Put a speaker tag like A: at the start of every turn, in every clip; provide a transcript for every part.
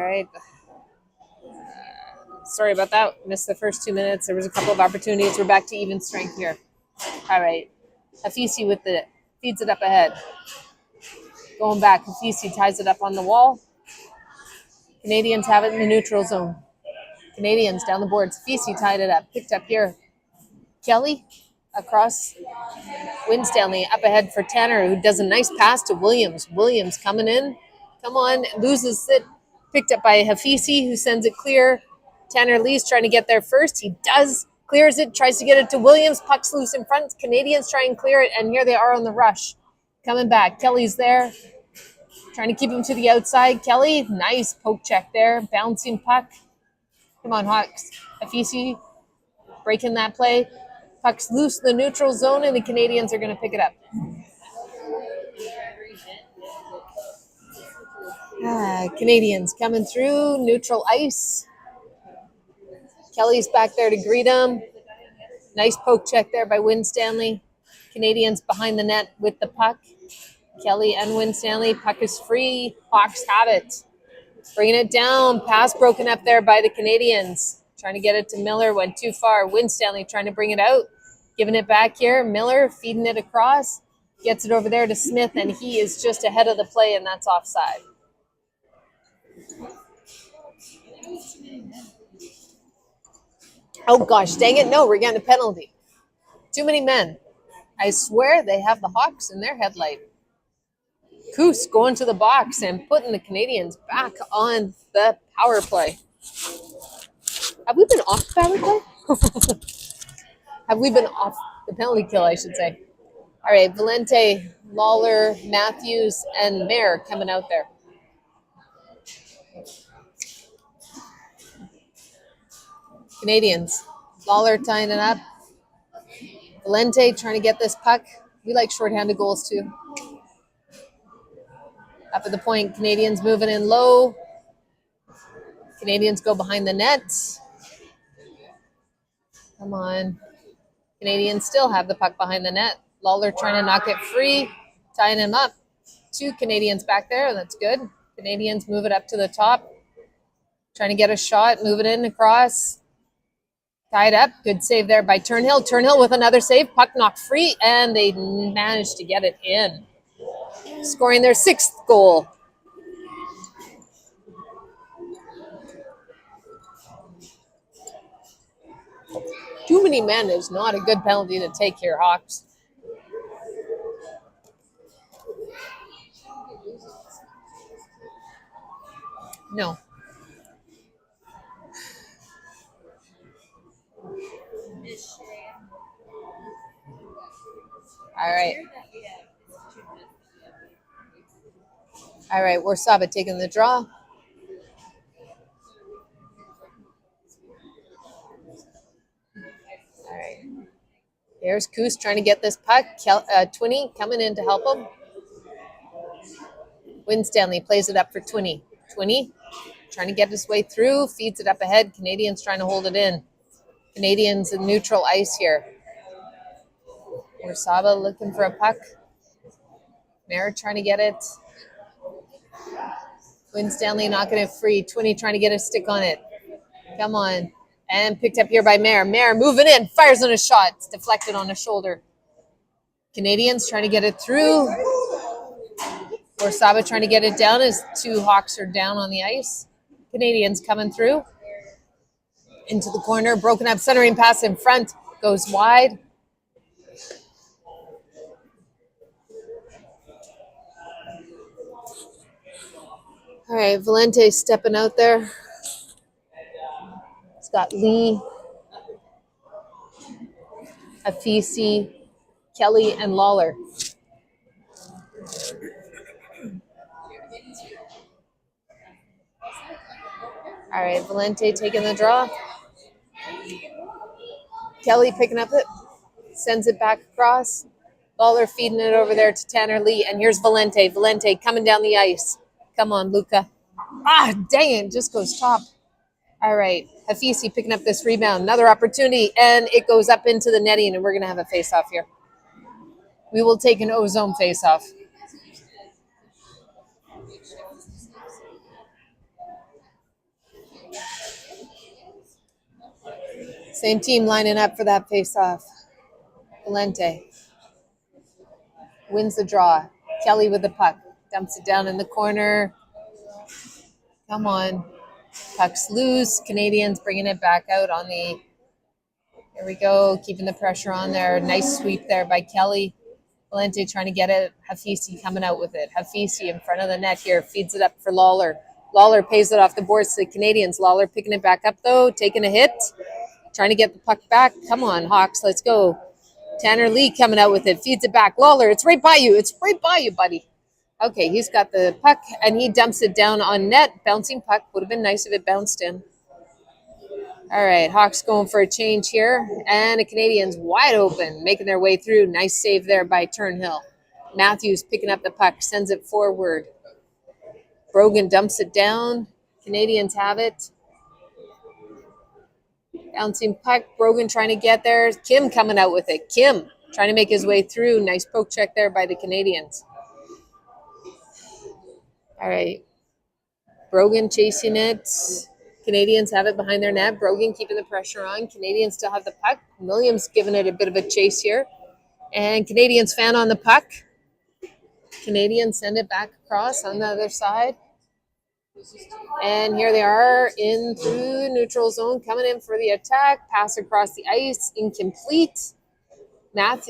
A: right. Sorry about that. Missed the first 2 minutes. There was a couple of opportunities. We're back to even strength here. All right. Hafisi with the feeds it up ahead. Going back. Hafisi ties it up on the wall. Canadians have it in the neutral zone. Canadians down the boards. Hafisi tied it up. Picked up here. Kelly across. Winstanley up ahead for Tanner, who does a nice pass to Williams. Williams coming in. Come on. Loses it. Picked up by Hafisi, who sends it clear. Tanner Lee's trying to get there first. He does. Clears it. Tries to get it to Williams. Puck's loose in front. Canadians try and clear it. And here they are on the rush. Coming back. Kelly's there. Trying to keep him to the outside. Kelly, nice poke check there. Bouncing puck. Come on, Hawks. Hafisi breaking that play. Puck's loose in the neutral zone, and the Canadians are going to pick it up. Canadians coming through. Neutral ice. Kelly's back there to greet him. Nice poke check there by Winstanley. Canadians behind the net with the puck. Kelly and Winstanley. Puck is free. Hawks have it. Bringing it down. Pass broken up there by the Canadians. Trying to get it to Miller. Went too far. Winstanley trying to bring it out. Giving it back here. Miller feeding it across. Gets it over there to Smith, and he is just ahead of the play, and that's offside. Oh, gosh, dang it. No, we're getting a penalty. Too many men. I swear they have the Hawks in their headlight. Coos going to the box and putting the Canadians back on the power play. Have we been off the power play? Have we been off the penalty kill, I should say. All right, Valente, Lawler, Matthews, and Mayer coming out there. Canadians. Lawler tying it up. Valente trying to get this puck. We like shorthanded goals too. Up at the point, Canadians moving in low. Canadians go behind the net. Come on. Canadians still have the puck behind the net. Lawler trying to knock it free. Tying him up. 2 Canadians back there. That's good. Canadians move it up to the top. Trying to get a shot. Move it in across. Tied up. Good save there by Turnhill. Turnhill with another save. Puck knocked free, and they managed to get it in. Scoring their 6th goal. Too many men is not a good penalty to take here, Hawks. No. All right. All right, Warsaba taking the draw. All right. Here's Coos trying to get this puck. Twinney coming in to help him. Winstanley plays it up for Twinney. Twinney trying to get his way through. Feeds it up ahead. Canadians trying to hold it in. Canadians in neutral ice here. Warsaba looking for a puck. Mayer trying to get it. Winstanley knocking it free. Twinney trying to get a stick on it. Come on. And picked up here by Mayer. Mayer moving in. Fires on a shot. It's deflected on a shoulder. Canadians trying to get it through. Warsaba trying to get it down as 2 Hawks are down on the ice. Canadians coming through. Into the corner. Broken up centering pass in front. Goes wide. All right, Valente stepping out there. It's got Lee, Hafisi, Kelly, and Lawler. All right, Valente taking the draw. Kelly picking up it, sends it back across. Lawler feeding it over there to Tanner Lee, and here's Valente. Valente coming down the ice. Come on, Luca. Ah, dang it, just goes top. All right, Hafisi picking up this rebound. Another opportunity, and it goes up into the netting, and we're going to have a face-off here. We will take an O-zone face-off. Same team lining up for that face-off. Valente wins the draw. Kelly with the puck. Dumps it down in the corner. Come on. Puck's loose. Canadians bringing it back out on the... Here we go. Keeping the pressure on there. Nice sweep there by Kelly. Valente trying to get it. Hafisi coming out with it. Hafisi in front of the net here. Feeds it up for Lawler. Lawler pays it off the boards to the Canadians. Lawler picking it back up, though. Taking a hit. Trying to get the puck back. Come on, Hawks. Let's go. Tanner Lee coming out with it. Feeds it back. Lawler, it's right by you. It's right by you, buddy. Okay, he's got the puck, and he dumps it down on net. Bouncing puck. Would have been nice if it bounced in. All right, Hawks going for a change here. And the Canadians wide open, making their way through. Nice save there by Turnhill. Matthews picking up the puck, sends it forward. Brogan dumps it down. Canadians have it. Bouncing puck. Brogan trying to get there. Kim coming out with it. Kim trying to make his way through. Nice poke check there by the Canadians. All right. Brogan chasing it. Canadians have it behind their net. Brogan keeping the pressure on. Canadians still have the puck. Williams giving it a bit of a chase here. And Canadians fan on the puck. Canadians send it back across on the other side. And here they are in through the neutral zone, coming in for the attack. Pass across the ice, incomplete.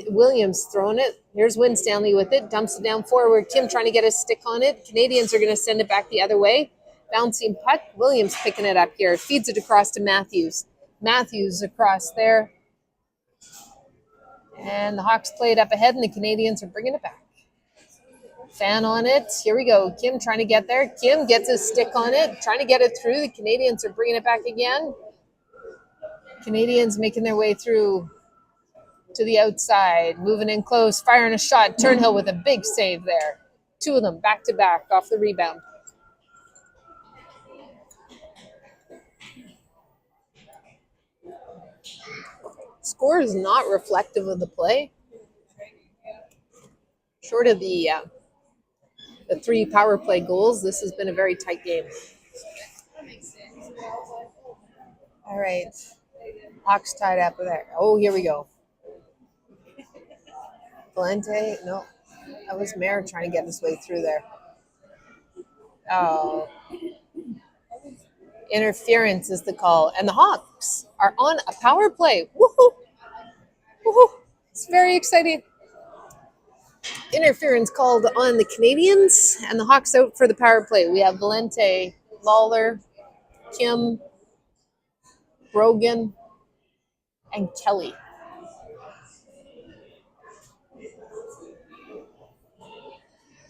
A: Williams throwing it. Here's Winstanley with it. Dumps it down forward. Kim trying to get a stick on it. Canadians are going to send it back the other way. Bouncing puck. Williams picking it up here. Feeds it across to Matthews. Matthews across there. And the Hawks play it up ahead, and the Canadians are bringing it back. Fan on it. Here we go. Kim trying to get there. Kim gets a stick on it. Trying to get it through. The Canadians are bringing it back again. Canadians making their way through to the outside. Moving in close. Firing a shot. Turnhill with a big save there. Two of them back to back off the rebound. Score is not reflective of the play. Short of the 3 power play goals, this has been a very tight game. All right. Hawks tied up there. Oh, here we go. Valente, no. That was Mayer trying to get his way through there. Oh. Interference is the call. And the Hawks are on a power play. Woohoo! Woohoo! It's very exciting. Interference called on the Canadians, and the Hawks out for the power play. We have Valente, Lawler, Kim, Brogan, and Kelly.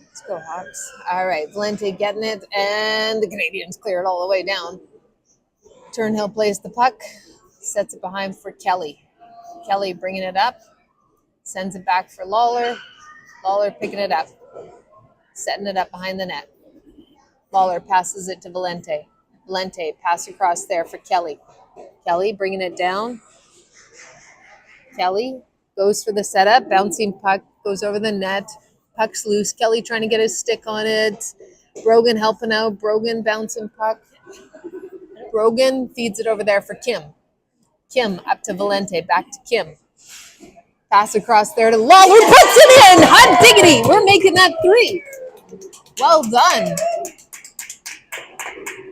A: Let's go, Hawks. All right, Valente getting it, and the Canadians clear it all the way down. Turnhill plays the puck, sets it behind for Kelly. Kelly bringing it up, sends it back for Lawler. Lawler picking it up, setting it up behind the net. Lawler passes it to Valente. Valente pass across there for Kelly. Kelly bringing it down. Kelly goes for the setup. Bouncing puck goes over the net. Puck's loose. Kelly trying to get his stick on it. Brogan helping out. Brogan bouncing puck. Brogan feeds it over there for Kim. Kim up to Valente. Back to Kim. Pass across there to Lawler. Puts it in. Hot diggity. We're making that 3. Well done.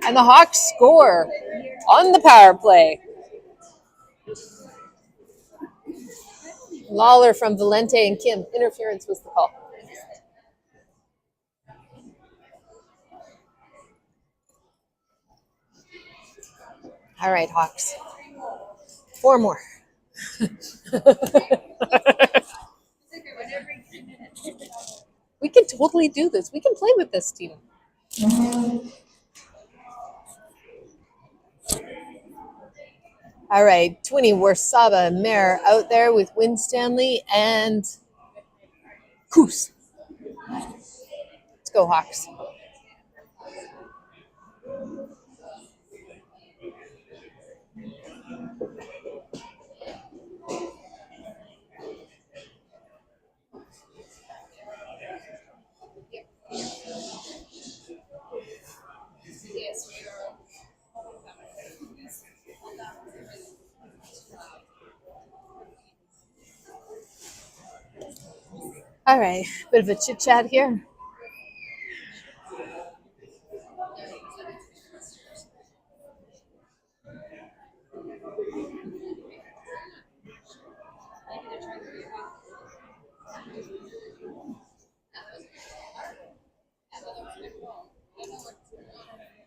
A: And the Hawks score on the power play. Lawler from Valente and Kim. Interference was the call. All right, Hawks. 4 more. We can totally do this. We can play with this team. All right, Twinney, Warsaba, Mayer out there with Winstanley and Koos. Let's go, Hawks. All right, bit of a chit chat here.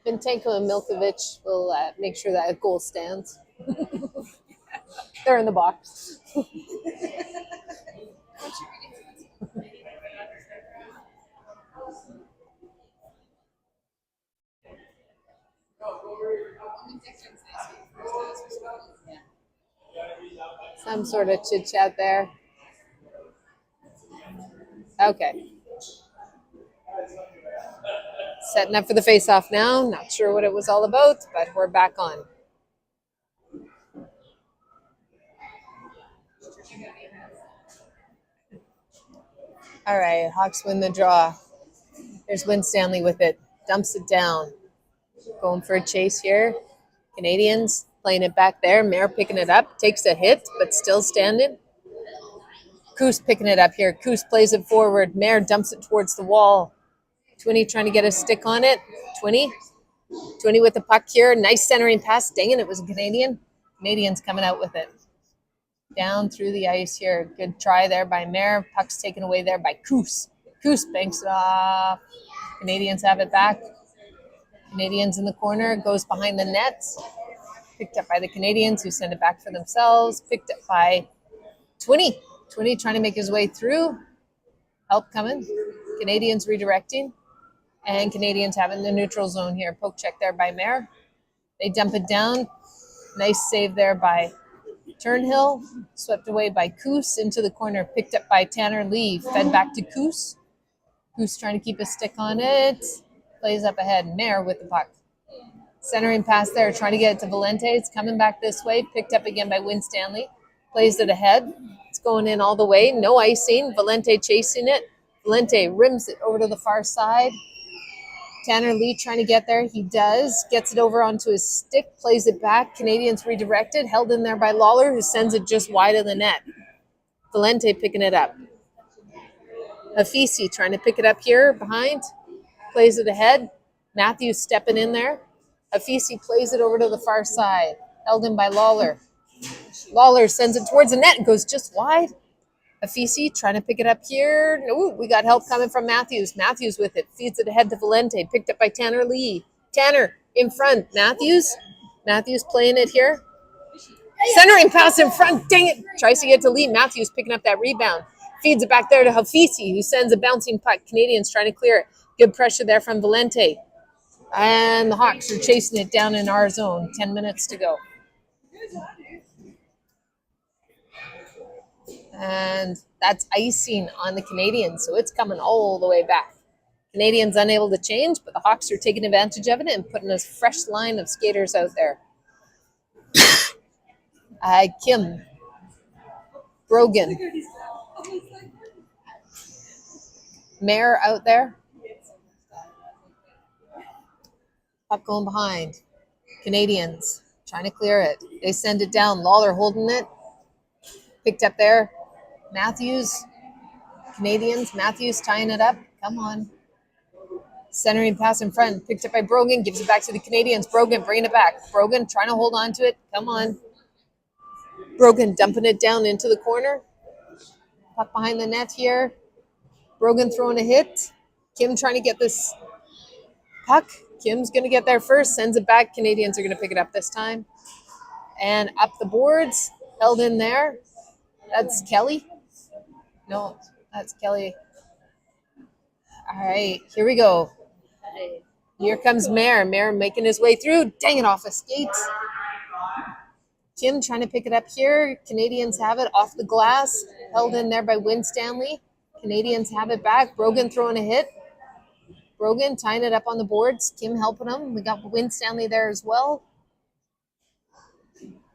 A: Vincenko and Milkovic will make sure that goal stands. They're in the box. Some sort of chit chat there. Okay. Setting up for the face-off now. Not sure what it was all about, but we're back on. All right, Hawks win the draw. There's Winstanley with it. Dumps it down. Going for a chase here. Canadians playing it back there. Mayer picking it up. Takes a hit, but still standing. Coos picking it up here. Coos plays it forward. Mayer dumps it towards the wall. Twinney trying to get a stick on it. Twinney with the puck here. Nice centering pass. Dang it, it was a Canadian. Canadians coming out with it. Down through the ice here. Good try there by Mayer. Puck's taken away there by Coos. Coos banks it off. Canadians have it back. Canadians in the corner. Goes behind the net. Picked up by the Canadians who send it back for themselves. Picked up by Twinney. Twinney trying to make his way through. Help coming. Canadians redirecting. And Canadians having the neutral zone here. Poke check there by Mayer. They dump it down. Nice save there by Turnhill. Swept away by Coos into the corner. Picked up by Tanner Lee. Fed back to Coos. Coos trying to keep a stick on it. Plays up ahead. Mayer with the puck. Centering pass there. Trying to get it to Valente. It's coming back this way. Picked up again by Winstanley. Plays it ahead. It's going in all the way. No icing. Valente chasing it. Valente rims it over to the far side. Tanner Lee trying to get there. He does. Gets it over onto his stick. Plays it back. Canadians redirected. Held in there by Lawler, who sends it just wide of the net. Valente picking it up. Afisi trying to pick it up here behind. Plays it ahead. Matthews stepping in there. Afisi plays it over to the far side. Held in by Lawler. Lawler sends it towards the net and goes just wide. Afisi trying to pick it up here. Ooh, we got help coming from Matthews. Matthews with it. Feeds it ahead to Valente. Picked up by Tanner Lee. Tanner in front. Matthews playing it here. Centering pass in front. Dang it. Tries to get to Lee. Matthews picking up that rebound. Feeds it back there to Hafisi, who sends a bouncing puck. Canadians trying to clear it. Good pressure there from Valente. And the Hawks are chasing it down in our zone. 10 minutes to go. And that's icing on the Canadians, so it's coming all the way back. Canadians unable to change, but the Hawks are taking advantage of it and putting a fresh line of skaters out there. Kim. Brogan. Mayer out there. Puck going behind. Canadians trying to clear it. They send it down. Lawler holding it. Picked up there. Matthews. Canadians. Matthews tying it up. Come on. Centering pass in front. Picked up by Brogan. Gives it back to the Canadians. Brogan bringing it back. Brogan trying to hold on to it. Come on. Brogan dumping it down into the corner. Puck behind the net here. Brogan throwing a hit. Kim trying to get this puck. Kim's going to get there first. Sends it back. Canadians are going to pick it up this time. And up the boards. Held in there. That's Kelly. No, that's Kelly. All right, here we go. Here comes Mayer. Mayer making his way through. Dang it, off his skates. Kim trying to pick it up here. Canadians have it off the glass. Held in there by Winstanley. Canadians have it back. Brogan throwing a hit. Brogan tying it up on the boards. Kim helping him. We got Winstanley there as well.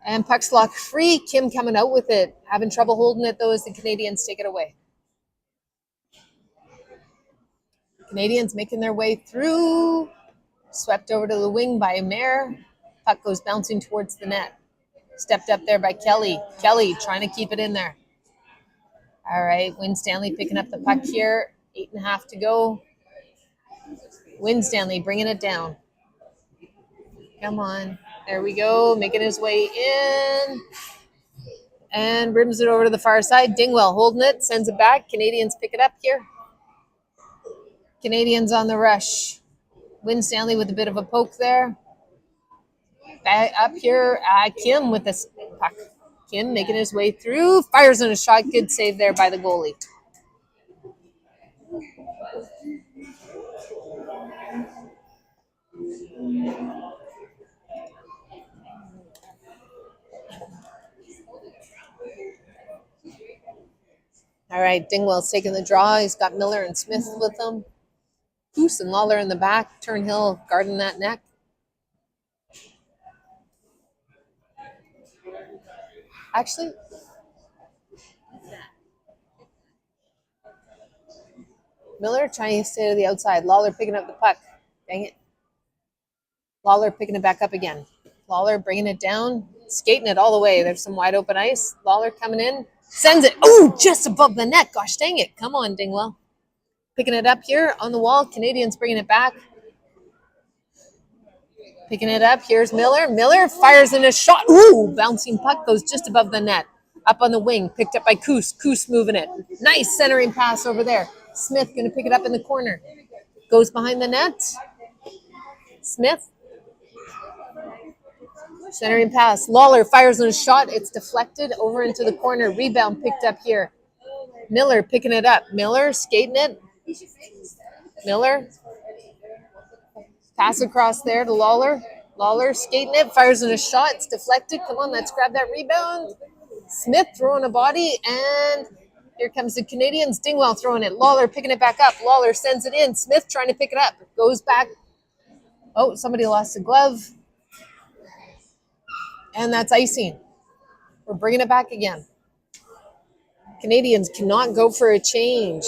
A: And puck's locked free. Kim coming out with it. Having trouble holding it, though, as the Canadians take it away. Canadians making their way through. Swept over to the wing by Mayer. Puck goes bouncing towards the net. Stepped up there by Kelly. Kelly trying to keep it in there. All right, Win Stanley picking up the puck here. 8.5 to go. Win Stanley bringing it down. Come on. There we go. Making his way in. And rims it over to the far side. Dingwell holding it. Sends it back. Canadians pick it up here. Canadians on the rush. Win Stanley with a bit of a poke there. Back up here. Kim with this puck. Kim making his way through. Fires on a shot. Good save there by the goalie. All right, Dingwell's taking the draw. He's got Miller and Smith with him. Goose and Lawler in the back. Turnhill guarding that neck. Actually, Miller trying to stay to the outside. Lawler picking up the puck. Dang it. Lawler picking it back up again. Lawler bringing it down. Skating it all the way. There's some wide open ice. Lawler coming in. Sends it. Oh, just above the net. Gosh dang it. Come on, Dingwell. Picking it up here on the wall. Canadians bringing it back. Picking it up. Here's Miller. Miller fires in a shot. Ooh, bouncing puck goes just above the net. Up on the wing. Picked up by Koos. Koos moving it. Nice centering pass over there. Smith going to pick it up in the corner. Goes behind the net. Smith. Centering pass. Lawler fires in a shot. It's deflected over into the corner. Rebound picked up here. Miller picking it up. Miller skating it. Miller. Pass across there to Lawler. Lawler skating it. Fires in a shot. It's deflected. Come on, let's grab that rebound. Smith throwing a body. And here comes the Canadians. Dingwell throwing it. Lawler picking it back up. Lawler sends it in. Smith trying to pick it up. Goes back. Oh, somebody lost a glove. And that's icing. We're bringing it back again. Canadians cannot go for a change.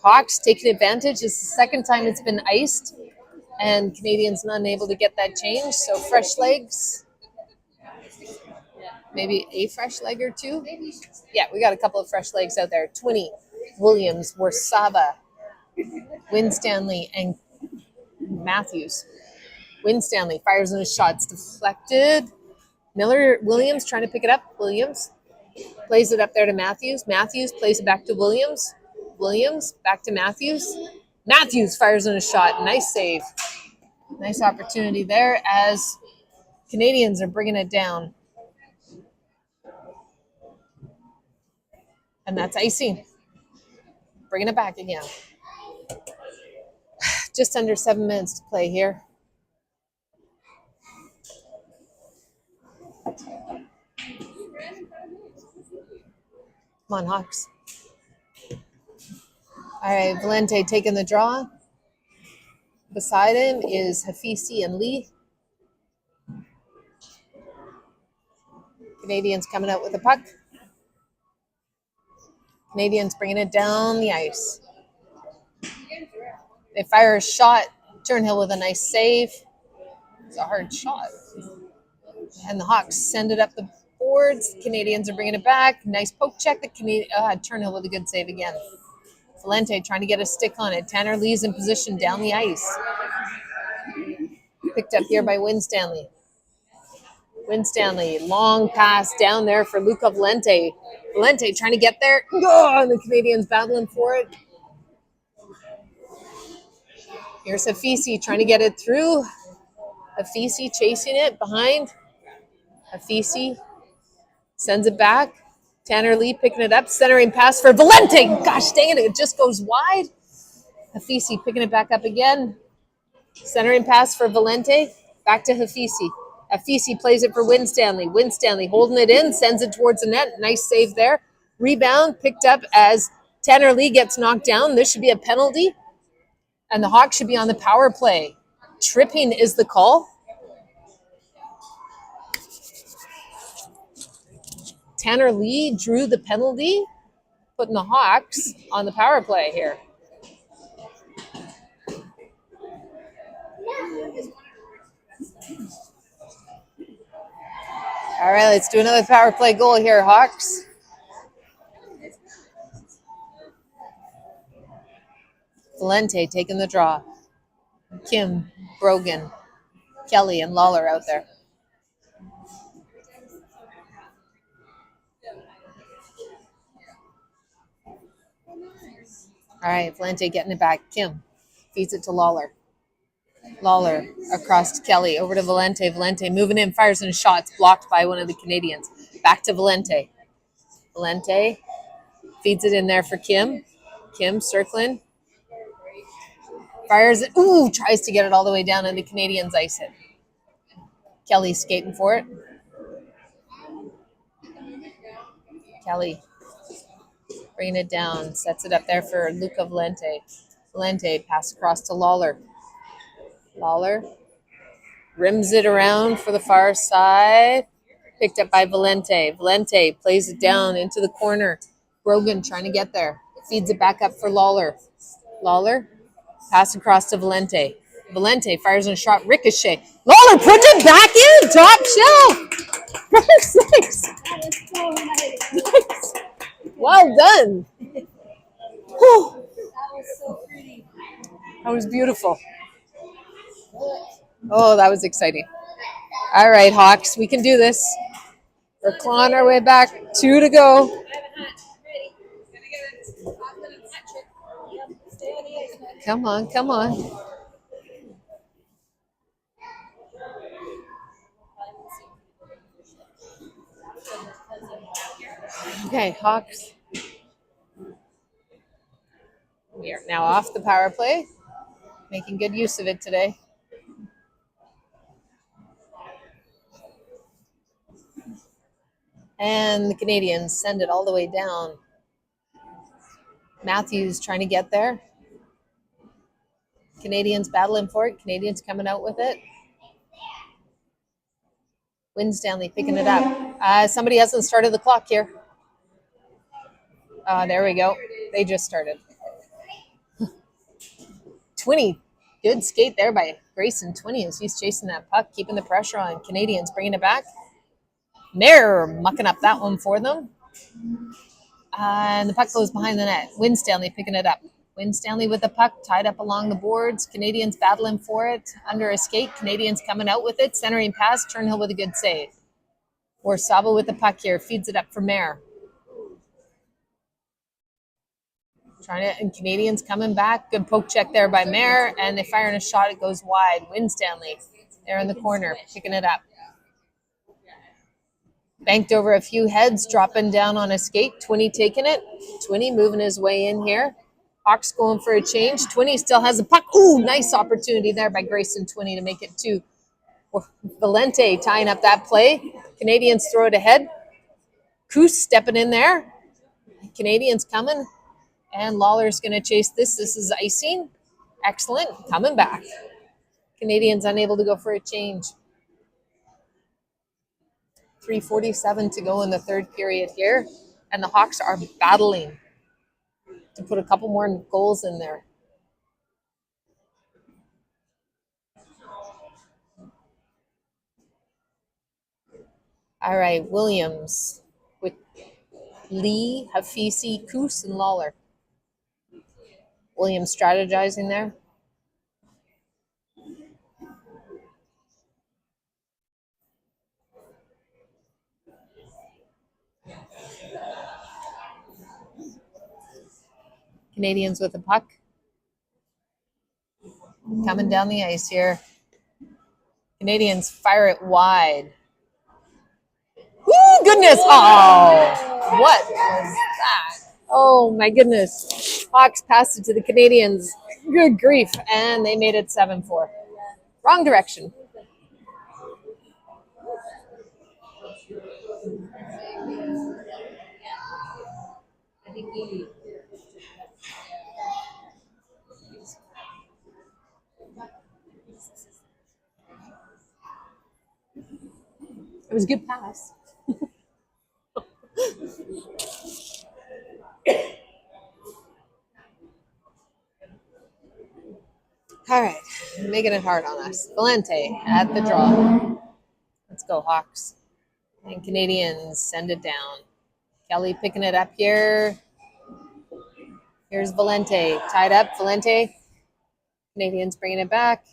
A: Hawks taking advantage. It's the second time it's been iced. And Canadians not able to get that change. So fresh legs. Maybe a fresh leg or two. Yeah, we got a couple of fresh legs out there. Twinney, Williams, Warsaba, Win Stanley, and Matthews. Win Stanley fires in his shots. Deflected. Miller, Williams trying to pick it up. Williams plays it up there to Matthews. Matthews plays it back to Williams. Williams back to Matthews. Matthews fires in a shot. Nice save. Nice opportunity there as Canadians are bringing it down. And that's icing. Bringing it back again. Just under 7 minutes to play here. Come on, Hawks. All right, Valente taking the draw. Beside him is Hafisi and Lee. Canadians coming out with the puck. Canadians bringing it down the ice. They fire a shot. Turnhill with a nice save. It's a hard shot. And the Hawks send it up the boards. Canadians are bringing it back. Nice poke check. The Turnhill with a good save again. Valente trying to get a stick on it. Tanner Lee's in position down the ice. Picked up here by Win Stanley. Win Stanley, long pass down there for Luca Valente. Valente trying to get there. Oh, and the Canadians battling for it. Here's Hafisi trying to get it through. Hafisi chasing it behind. Hafisi sends it back. Tanner Lee picking it up. Centering pass for Valente. Gosh dang it, it just goes wide. Hafisi picking it back up again. Centering pass for Valente. Back to Hafisi. Hafisi plays it for Win Stanley. Win Stanley holding it in. Sends it towards the net. Nice save there. Rebound picked up as Tanner Lee gets knocked down. This should be a penalty. And the Hawks should be on the power play. Tripping is the call. Tanner Lee drew the penalty, putting the Hawks on the power play here. All right, let's do another power play goal here, Hawks. Valente taking the draw. Kim, Brogan, Kelly, and Lawler out there. All right, Valente getting it back. Kim feeds it to Lawler. Lawler across to Kelly, over to Valente. Valente moving in, fires in shots, blocked by one of the Canadians. Back to Valente. Valente feeds it in there for Kim. Kim circling. Fires it. Ooh, tries to get it all the way down, and the Canadians ice it. Kelly skating for it. Kelly bringing it down, sets it up there for Luca Valente. Valente pass across to Lawler. Lawler rims it around for the far side. Picked up by Valente. Valente plays it down into the corner. Brogan trying to get there. Feeds it back up for Lawler. Lawler pass across to Valente. Valente fires in a shot. Ricochet. Lawler puts it back in. Top shelf. Nice. Well done. Whew.
B: That was so pretty.
A: That was beautiful. Oh, that was exciting. All right, Hawks, we can do this. We're clawing our way back. 2 to go. Come on, come on. Okay, Hawks. We are now off the power play. Making good use of it today. And the Canadians send it all the way down. Matthews trying to get there. Canadians battling for it. Canadians coming out with it. Winstanley picking it up. Somebody hasn't started the clock here. There we go. They just started. 20. Good skate there by Grayson. 20 as he's chasing that puck, keeping the pressure on. Canadians bringing it back. Mayer mucking up that one for them. And the puck goes behind the net. Winstanley picking it up. Winstanley with the puck tied up along the boards. Canadians battling for it under a skate. Canadians coming out with it. Centering pass. Turnhill with a good save. Warsaba with the puck here. Feeds it up for Mayer. And Canadians coming back. Good poke check there by Mayer. And they fire in a shot. It goes wide. Winstanley there in the corner. Picking it up. Banked over a few heads, dropping down on a skate. 20 taking it. 20 moving his way in here. Hawks going for a change. 20 still has a puck. Ooh, nice opportunity there by Grayson 20 to make it 2. Valente tying up that play. Canadians throw it ahead. Coos stepping in there. Canadians coming. And Lawler's going to chase this. This is icing. Excellent. Coming back. Canadians unable to go for a change. 3:47 to go in the third period here. And the Hawks are battling to put a couple more goals in there. All right, Williams with Lee, Hafisi, Coos, and Lawler. Williams strategizing there. Canadians with the puck. Coming down the ice here. Canadians fire it wide. Ooh, goodness. Oh, what was that? Oh, my goodness. Hawks passed it to the Canadians. Good grief. And they made it 7-4. Wrong direction. It was a good pass. All right, making it hard on us. Valente at the draw. Let's go, Hawks. And Canadians send it down. Kelly picking it up here. Here's Valente. Tied up. Valente. Canadians bringing it back.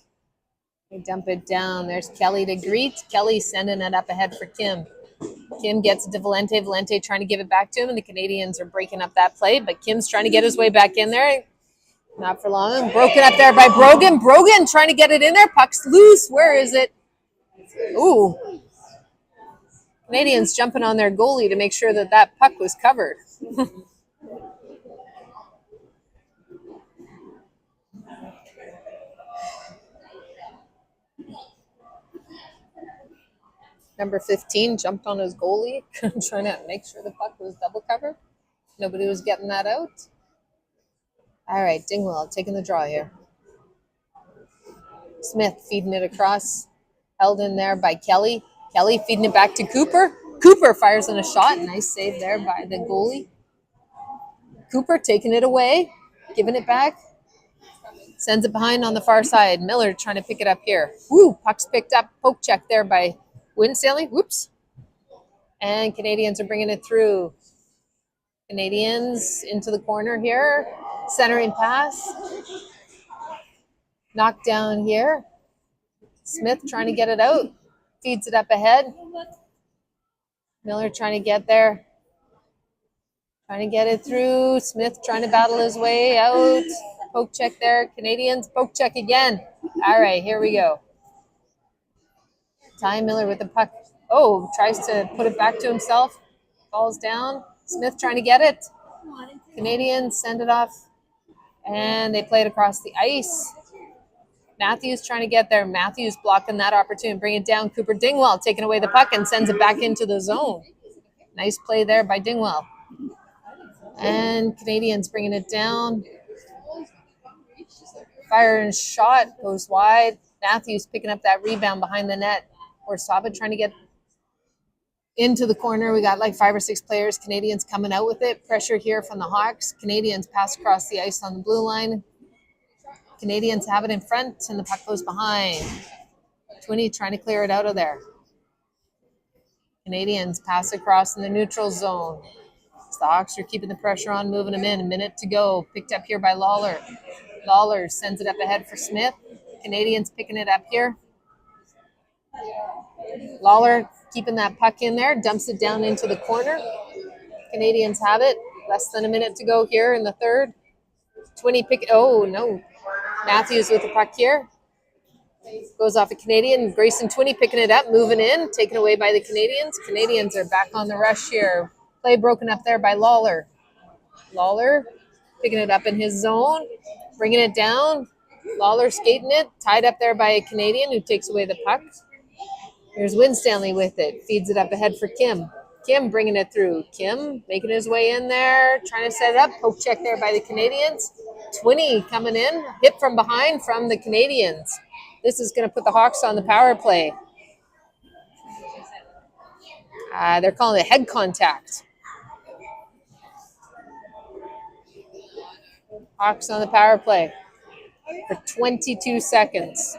A: They dump it down. There's Kelly to greet. Kelly sending it up ahead for Kim. Kim gets it to Valente. Valente trying to give it back to him, and the Canadians are breaking up that play, but Kim's trying to get his way back in there. Not for long. Broken up there by Brogan. Brogan trying to get it in there. Puck's loose. Where is it? Ooh. Canadians jumping on their goalie to make sure that that puck was covered. Number 15 jumped on his goalie, trying to make sure the puck was double covered. Nobody was getting that out. All right, Dingwall taking the draw here. Smith feeding it across. Held in there by Kelly. Kelly feeding it back to Cooper. Cooper fires in a shot. Nice save there by the goalie. Cooper taking it away, giving it back. Sends it behind on the far side. Miller trying to pick it up here. Woo, puck's picked up. Poke check there by Winstanley. Whoops. And Canadians are bringing it through. Canadians into the corner here. Centering pass. Knocked down here. Smith trying to get it out. Feeds it up ahead. Miller trying to get there. Trying to get it through. Smith trying to battle his way out. Poke check there. Canadians, poke check again. All right, here we go. Ty Miller with the puck. Oh, tries to put it back to himself. Falls down. Smith trying to get it. Canadians send it off. And they play it across the ice. Matthews trying to get there. Matthews blocking that opportunity. Bring it down. Cooper Dingwall taking away the puck and sends it back into the zone. Nice play there by Dingwall. And Canadians bringing it down. Fire and shot goes wide. Matthews picking up that rebound behind the net. Or Saba trying to get into the corner. We got like 5 or 6 players. Canadians coming out with it. Pressure here from the Hawks. Canadians pass across the ice on the blue line. Canadians have it in front, and the puck goes behind. Twinney trying to clear it out of there. Canadians pass across in the neutral zone. The Hawks are keeping the pressure on, moving them in. A minute to go. Picked up here by Lawler. Lawler sends it up ahead for Smith. Canadians picking it up here. Lawler keeping that puck in there. Dumps it down into the corner. Canadians have it. Less than a minute to go here in the third. Twinney pick. Oh, no. Matthews with the puck here. Goes off a Canadian. Grayson Twinney picking it up, moving in, taken away by the Canadians. Canadians are back on the rush here. Play broken up there by Lawler. Lawler picking it up in his zone, bringing it down. Lawler skating it, tied up there by a Canadian who takes away the puck. Here's Winstanley with it. Feeds it up ahead for Kim. Kim bringing it through. Kim making his way in there, trying to set it up. Poke check there by the Canadians. Twinney coming in, hit from behind from the Canadians. This is going to put the Hawks on the power play. They're calling it head contact. Hawks on the power play for 22 seconds.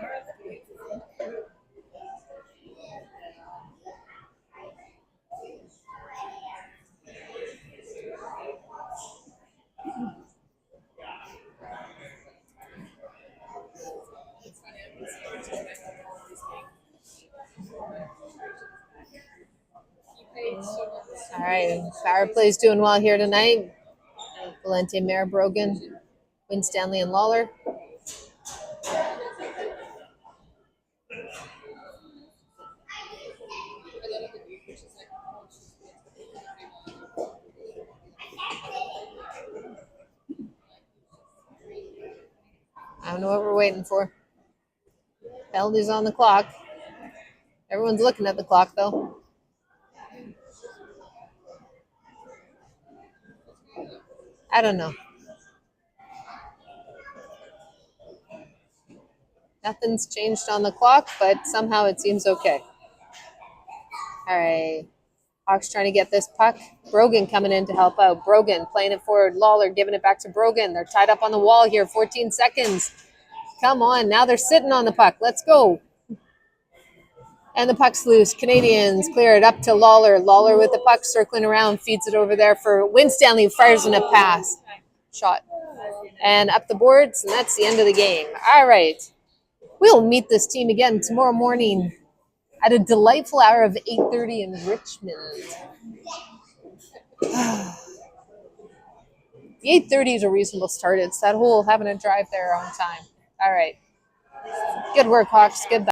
A: All right, power play's doing well here tonight. Valente, Mayor, Brogan, Winstanley, and Lawler. I don't know what we're waiting for. Penalty's on the clock. Everyone's looking at the clock, though. I don't know. Nothing's changed on the clock, but somehow it seems okay. All right. Hawks trying to get this puck. Brogan coming in to help out. Brogan playing it forward. Lawler giving it back to Brogan. They're tied up on the wall here. 14 seconds. Come on. Now they're sitting on the puck. Let's go. And the puck's loose. Canadians clear it up to Lawler. Lawler with the puck circling around. Feeds it over there for Winstanley, who fires in a pass. shot. And up the boards, and that's the end of the game. All right. We'll meet this team again tomorrow morning at a delightful hour of 8:30 in Richmond. The 8:30 is a reasonable start. It's that whole having to drive there on time. All right. Good work, Hawks. Good.